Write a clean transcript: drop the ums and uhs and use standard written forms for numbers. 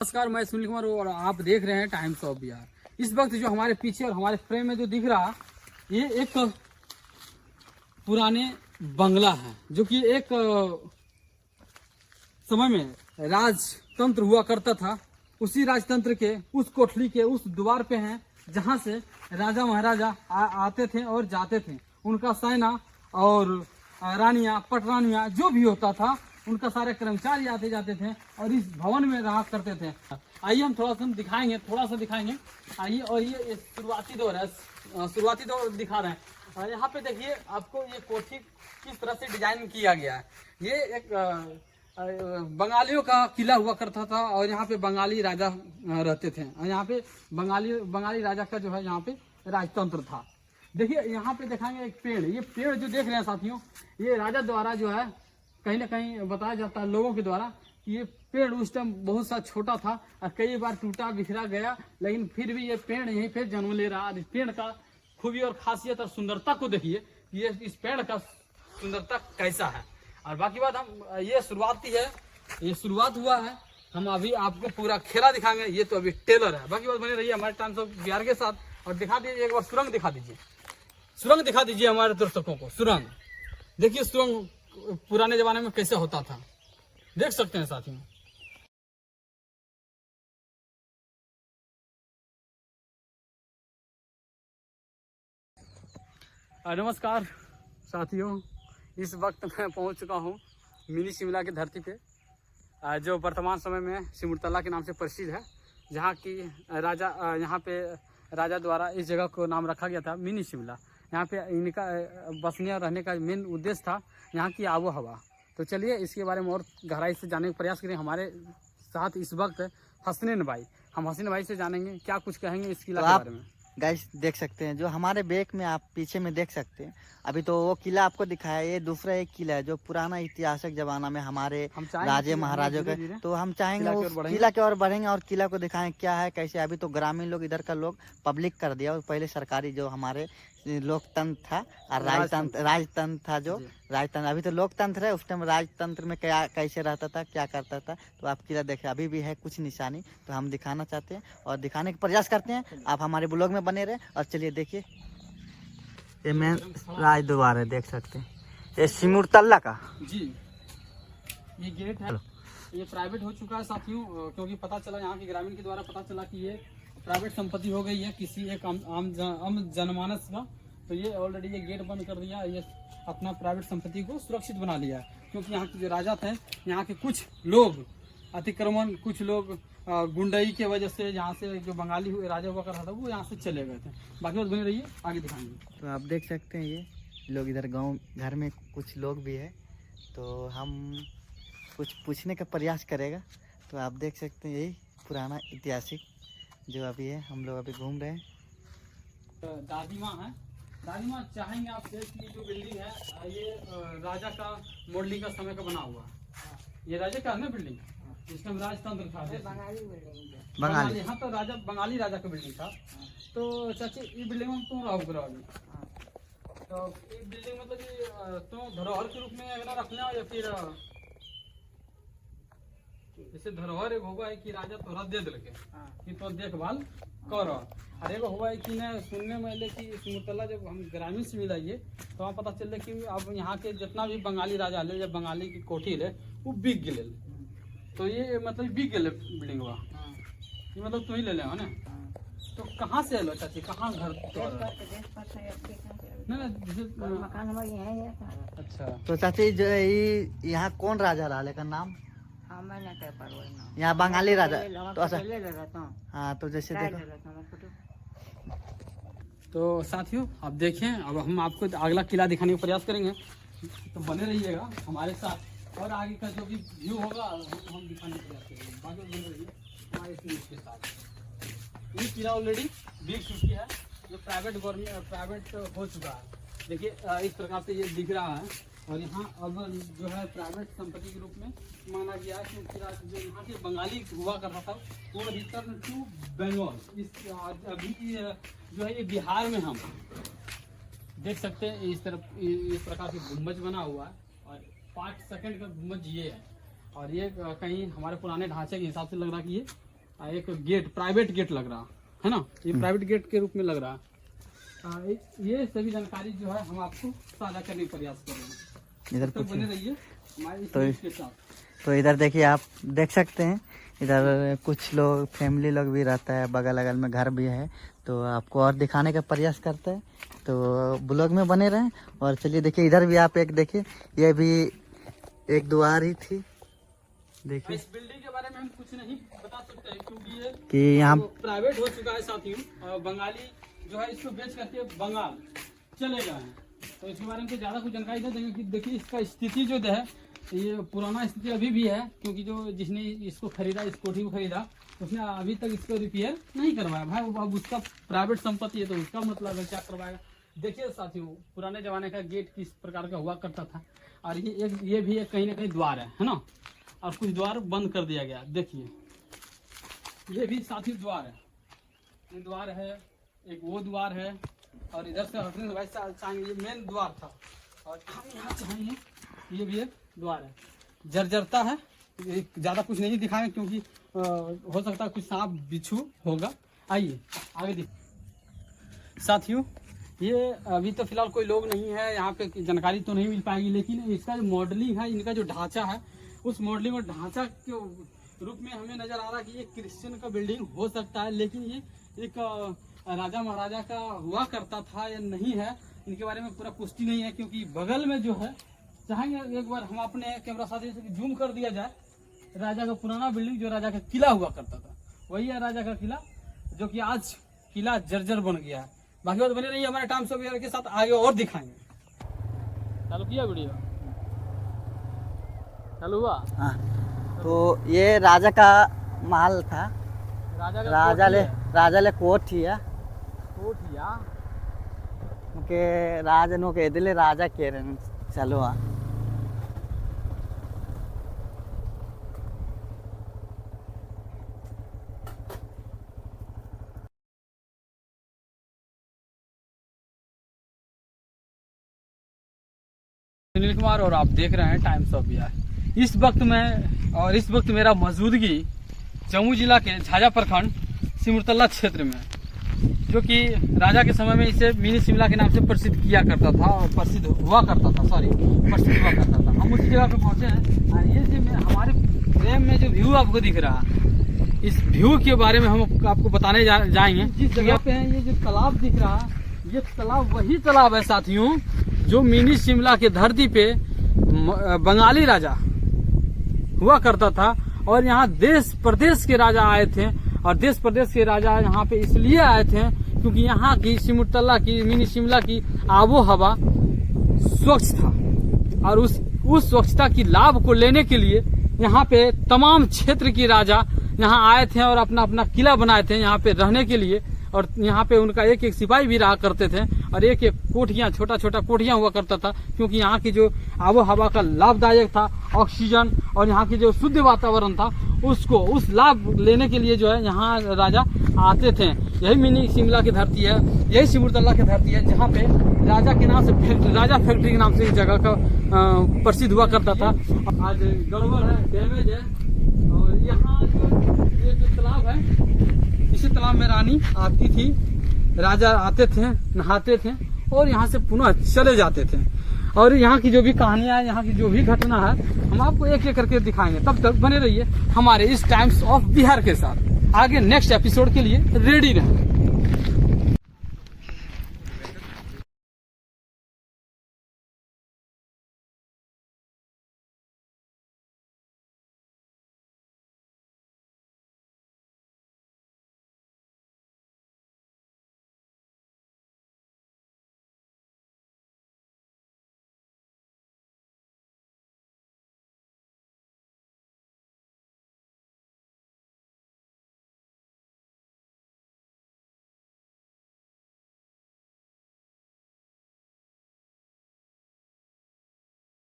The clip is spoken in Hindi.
नमस्कार, मैं सुनील कुमार और आप देख रहे हैं टाइम्स ऑफ बिहार। इस वक्त जो हमारे पीछे और हमारे फ्रेम में जो दिख रहा ये एक पुराने बंगला है जो कि एक समय में राजतंत्र हुआ करता था। उसी राजतंत्र के उस कोठली के उस द्वार पे हैं जहां से राजा महाराजा आते थे और जाते थे। उनका सेना और रानियां पटरानियां जो भी होता था उनका सारे कर्मचारी आते जाते थे और इस भवन में रहा करते थे। आइए हम थोड़ा सा दिखाएंगे। आइए, और ये शुरुआती दौर है, शुरुआती दौर दिखा रहे हैं। यहाँ पे देखिए आपको ये कोठी किस तरह से डिजाइन किया गया है। ये एक बंगालियों का किला हुआ करता था और यहाँ पे बंगाली राजा रहते थे और यहाँ पे बंगाली राजा का जो है यहाँ पे राजतंत्र था। देखिए यहाँ पे दिखाएंगे एक पेड़, ये पेड़ जो देख रहे हैं साथियों, ये राजा द्वारा जो है कहीं ना कहीं बताया जाता है लोगों के द्वारा कि ये पेड़ उस टाइम बहुत सा छोटा था और कई बार टूटा बिखरा गया, लेकिन फिर भी ये पेड़ यहीं पे जन्म ले रहा। इस पेड़ का खूबी और खासियत और सुंदरता को देखिए, ये इस पेड़ का सुंदरता कैसा है। और बाकी बात हम ये शुरुआती है, ये शुरुआत हुआ है, हम अभी आपको पूरा खेला दिखाएंगे। ये तो अभी टेलर है। बाकी बात बने रहिए हमारे टाइम्स ऑफ बिहार के साथ और दिखा दीजिए एक बार सुरंग दिखा दीजिए, सुरंग दिखा दीजिए हमारे दर्शकों को। सुरंग देखिए, सुरंग पुराने जमाने में कैसे होता था, देख सकते हैं साथियों। नमस्कार साथियों, इस वक्त मैं पहुंच चुका हूं मिनी शिमला की धरती पे, जो वर्तमान समय में सिमुलतला के नाम से प्रसिद्ध है। जहां की राजा यहाँ पे राजा द्वारा इस जगह को नाम रखा गया था मिनी शिमला। यहाँ पे इनका बसने और रहने का मेन उद्देश्य था यहाँ की आबो हवा। तो चलिए इसके बारे में और गहराई से जानने का प्रयास करें। हमारे साथ इस वक्त हसनैन भाई, हम हसनैन भाई से जानेंगे क्या कुछ कहेंगे इस किला के बारे में। गाइस देख सकते हैं जो हमारे बैक में आप पीछे में देख सकते हैं। अभी तो वो किला आपको दिखाया, ये दूसरा एक किला है जो पुराना ऐतिहासिक जमाना में हमारे राजे महाराजों का। तो हम चाहेंगे उस किला की ओर बढ़ेंगे और किला को दिखाएं क्या है कैसे। अभी तो ग्रामीण लोग इधर का लोग पब्लिक कर दिया और पहले सरकारी जो हमारे लोकतंत्र था और राजतंत्र था, जो राजतंत्र अभी तो लोकतंत्र है, उस टाइम राजतंत्र में क्या कैसे रहता था क्या करता था। तो आप किला देखे, अभी भी है कुछ निशानी, तो हम दिखाना चाहते हैं और दिखाने का प्रयास करते हैं। आप हमारे ब्लॉग में बने रहे और चलिए देखिए, ये मेन राज द्वार है, देख सकते हैं ये सिमुलतला का जी। ये गेट है, ये प्राइवेट हो चुका है साथियों, क्योंकि पता चला यहाँ के ग्रामीण के द्वारा पता चला कि ये प्राइवेट संपत्ति हो गई है किसी एक आम जनमानस का। तो ये ऑलरेडी ये गेट बंद कर दिया, ये अपना प्राइवेट संपत्ति को सुरक्षित बना लिया है। क्योंकि यहाँ के जो राजा थे, यहाँ के कुछ लोग अतिक्रमण, कुछ लोग गुंडई के वजह से यहाँ से जो बंगाली राजा हुआ कर रहा था वो यहाँ से चले गए थे। बाकी बात बने रहिए, आगे दिखाएंगे। तो आप देख सकते हैं ये लोग इधर गांव घर में कुछ लोग भी है, तो हम कुछ पूछने का प्रयास करेगा। तो आप देख सकते हैं यही पुराना ऐतिहासिक जो अभी है, हम लोग अभी घूम रहे हैं। दादी माँ है, दादी माँ चाहेंगे आपसे कि जो बिल्डिंग है ये राजा का मुरली का समय का बना हुआ है। ये राजा का है ना बिल्डिंग, जिस टाइम राजतंत्र था, बंगाली। हाँ, तो राजा बंगाली राजा का बिल्डिंग था। तो चाची ये बिल्डिंग में तुम रहो करो अभी। तो ये बिल्डिंग मतलब कि तुम धरोहर के रूप में अगर रखना हो या फिर जैसे धरोहर एक होगा है कि राजा तोरा दे दिल के कि तो देखभाल करो। और एगो हुआ है कि न सुनने में अले कि सिमुलतला जब हम ग्रामीण से मिलाइए तो वहाँ पता चल कि अब यहाँ के जितना भी बंगाली राजा ले, जब बंगाली की कोठी ले वो बिक गए। तो ये मतलब बिक गए बिल्डिंग हुआ, ये मतलब तुम ही ले ले हो ना। तो कहाँ से लो चाची, कहाँ घर? अच्छा, तो चाची जो यहाँ कौन राजा रहा लेकिन नाम यहाँ बंगाली राजा तो हाँ, तो जैसे देखो। तो साथियों आप देखें, अब हम आपको अगला किला दिखाने का प्रयास करेंगे, तो बने रहिएगा हमारे साथ और आगे का जो भी व्यू होगा हम दिखाने का प्रयास करेंगे। बाकी बने रहिए हमारे न्यूज़ के साथ। ये किला ऑलरेडी बिक चुकी है, जो प्राइवेट हो चुका है। देखिए इस प्रकार से ये दिख रहा है और यहाँ अब जो है प्राइवेट संपत्ति के रूप में माना गया है, क्योंकि जो यहाँ के बंगाली हुआ करता था वो रिटर्न टू बंगाल। इस अभी जो है ये बिहार में हम देख सकते हैं इस तरफ इस प्रकार से गुम्बज बना हुआ है और 5 सेकंड का गुम्बज ये है। और ये कहीं हमारे पुराने ढांचे के हिसाब से लग रहा है कि ये एक गेट, प्राइवेट गेट लग रहा है ना, ये प्राइवेट गेट के रूप में लग रहा है। ये सभी जानकारी जो है हम आपको साझा करने का प्रयास कर रहे हैं। इधर तो बने रहिए हमारे इस न्यूज़ के साथ। तो इधर देखिए, आप देख सकते हैं इधर कुछ लोग, फैमिली लोग भी रहता है, बगल अगल में घर भी है। तो आपको और दिखाने का प्रयास करते हैं, तो ब्लॉग में बने रहें। और चलिए देखिए, इधर भी आप एक देखिए, ये भी एक द्वार ही थी। देखिए इस बिल्डिंग के बारे में हम कुछ नहीं बता सकते हैं, क्योंकि ये कि यहाँ प्राइवेट हो चुका है साथियों। बंगाली जो है इसको बेच करके बंगाल चले गए हैं, तो इसके बारे में तो ज्यादा कुछ जानकारी नहीं देंगे। कि देखिए इसका स्थिति जो है, ये पुराना स्थिति अभी भी है, क्योंकि जो जिसने इसको खरीदा, इस कोठी को खरीदा, उसने अभी तक इसको रिपेयर नहीं करवाया। भाई अब उसका प्राइवेट संपत्ति है, तो उसका मतलब है क्या करवाएगा। देखिए साथियों, पुराने जमाने का गेट किस प्रकार का हुआ करता था। और ये भी एक कहीं ना कहीं द्वार है ना, और कुछ द्वार बंद कर दिया गया। देखिए ये भी साथी द्वार है, ये द्वार है, एक वो द्वार है, और इधर से हटने के बाद चाहेंगे ये मेन द्वार था, और हम यहाँ चाहेंगे ये भी एक द्वार है। जर्जरता है, ज्यादा कुछ नहीं दिखाएंगे, क्योंकि हो सकता है कुछ सांप बिच्छू होगा। आइए आगे देखिए साथियों, ये अभी तो फिलहाल कोई लोग नहीं है यहाँ पे, जानकारी तो नहीं मिल पाएगी, लेकिन इसका जो मॉडलिंग है, इनका जो ढांचा है, उस मॉडलिंग और ढांचा के रूप में हमें नजर आ रहा है कि ये क्रिश्चियन का बिल्डिंग हो सकता है। लेकिन ये एक राजा महाराजा का हुआ करता था या नहीं है, इनके बारे में पूरा पुष्टि नहीं है। क्योंकि बगल में जो है, चाहेंगे एक बार हम अपने कैमरा साथी से जूम कर दिया जाए, राजा का पुराना बिल्डिंग जो राजा का किला हुआ करता था, वही है राजा का किला, जो कि आज किला जर्जर बन गया है। बाकी बात बने रही हमारे टाइम्स ऑफ इंडिया के साथ, आगे और दिखाएंगे। चालू किया वीडियो, चालू हुआ। हाँ, तो ये राजा का महल था, राजा ले कोठिया के राजा नो के दिले राजा के चलो। सुनील कुमार और आप देख रहे हैं टाइम्स ऑफ इंडिया। इस वक्त मेरा मौजूदगी जम्मू जिला के झाझा प्रखंड सिमरतला क्षेत्र में, जो कि राजा के समय में इसे मिनी शिमला के नाम से प्रसिद्ध हुआ करता था। हम उस जगह पे पहुंचे हैं, और ये जो हमारे फ्रेम में जो व्यू आपको दिख रहा है, इस व्यू के बारे में हम आपको बताने जाएंगे। जिस जगह पे है, ये जो तालाब दिख रहा है, ये तालाब वही तालाब है साथियों, जो मिनी शिमला के धरती पे बंगाली राजा हुआ करता था। और यहाँ देश प्रदेश के राजा आए थे, और देश प्रदेश के राजा यहाँ पे इसलिए आए थे क्योंकि यहाँ की सिमरतला की, मिनी शिमला की आबो हवा स्वच्छ था, और उस स्वच्छता की लाभ को लेने के लिए यहाँ पे तमाम क्षेत्र के राजा यहाँ आए थे और अपना अपना किला बनाए थे यहाँ पे रहने के लिए। और यहाँ पे उनका एक एक सिपाही भी रहा करते थे, और एक एक कोठियां, छोटा छोटा कोठियां हुआ करता था, क्योंकि यहाँ की जो आबो हवा का लाभदायक था, ऑक्सीजन और यहाँ की जो शुद्ध वातावरण था, उस लाभ लेने के लिए जो है यहाँ राजा आते थे। यही मिनी शिमला की धरती है, यही सिमरतला की धरती है, जहाँ पे राजा के नाम से राजा फैक्ट्री के नाम से इस जगह का प्रसिद्ध हुआ करता था। आज गड़बड़ है, डैमेज है। और यहाँ ये जो तालाब है, इसी तालाब में रानी आती थी, राजा आते थे, नहाते थे, और यहाँ से पुनः चले जाते थे। और यहाँ की जो भी कहानियां है, यहाँ की जो भी घटना है, हम आपको एक एक करके दिखाएंगे। तब तक बने रहिए हमारे इस टाइम्स ऑफ बिहार के साथ। आगे नेक्स्ट एपिसोड के लिए रेडी रहें।